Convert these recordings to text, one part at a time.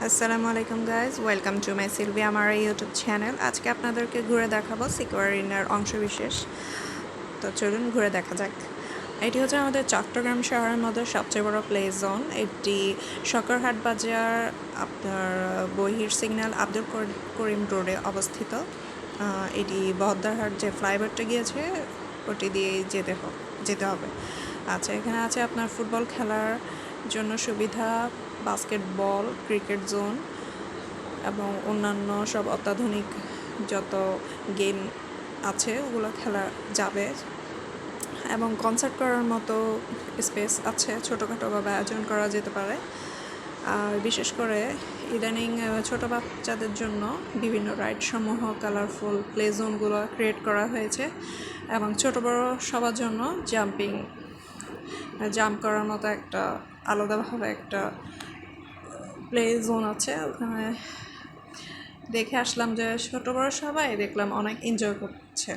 আসসালামু আলাইকুম guys, welcome to my Sylvie আমার ইউটিউব চ্যানেল। আজকে আপনাদেরকে ঘুরে দেখাবো সিকোয়ারিনার অংশবিশেষ। তো চলুন ঘুরে দেখা যাক। এটি হচ্ছে আমাদের চট্টগ্রাম শহরের মধ্যে সবচেয়ে বড় প্লে জোন। এটি সকারহাট বাজার আপনার বহির সিগন্যাল আব্দুল করিম রোডে অবস্থিত। এটি বহদ্দারহাট যে ফ্লাইওভারটা গিয়েছে ওটি দিয়ে যেতে হবে। আচ্ছা, এখানে আছে আপনার ফুটবল খেলার জন্য সুবিধা, বাস্কেটবল, ক্রিকেট জোন এবং অন্যান্য সব অত্যাধুনিক যত গেম আছে ওগুলো খেলা যাবে, এবং কনসার্ট করার মতো স্পেস আছে, ছোটোখাটোভাবে আয়োজন করা যেতে পারে। আর বিশেষ করে ইদানিং ছোটো বাচ্চাদের জন্য বিভিন্ন রাইড সমূহ, কালারফুল প্লে জোনগুলো ক্রিয়েট করা হয়েছে, এবং ছোটো বড়ো সবার জন্য জাম্প করার মতো একটা আলাদাভাবে একটা প্লে জোন আছে। ওখানে দেখে আসলাম যে ছোটো বড়ো সবাই দেখলাম অনেক এনজয় করছে।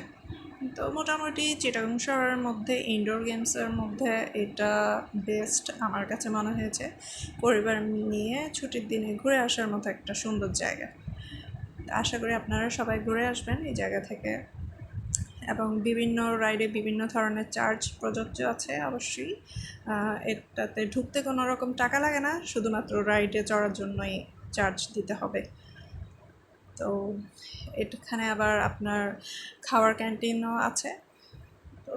তো মোটামুটি চিটাগং শহরের মধ্যে ইনডোর গেমসের মধ্যে এটা বেস্ট আমার কাছে মনে হয়েছে। পরিবার নিয়ে ছুটির দিনে ঘুরে আসার মতো একটা সুন্দর জায়গা। আশা করি আপনারা সবাই ঘুরে আসবেন এই জায়গা থেকে। এবং বিভিন্ন রাইডে বিভিন্ন ধরনের চার্জ প্রযোজ্য আছে অবশ্যই। এটাতে ঢুকতে কোনো রকম টাকা লাগে না, শুধুমাত্র রাইডে চড়ার জন্যই চার্জ দিতে হবে। তো এখানে আবার আপনার খাওয়ার ক্যান্টিনও আছে। তো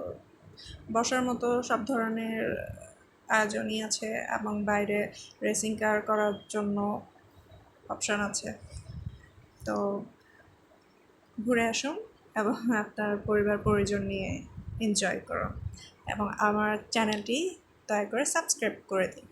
বসার মতো সব ধরনের আয়োজনই আছে, এবং বাইরে রেসিং কার করার জন্য অপশান আছে। তো ঘুরে আসুন এবং আপনার পরিবার পরিজন নিয়ে এনজয় করুন, এবং আমার চ্যানেলটি দয়া করে সাবস্ক্রাইব করে দিন।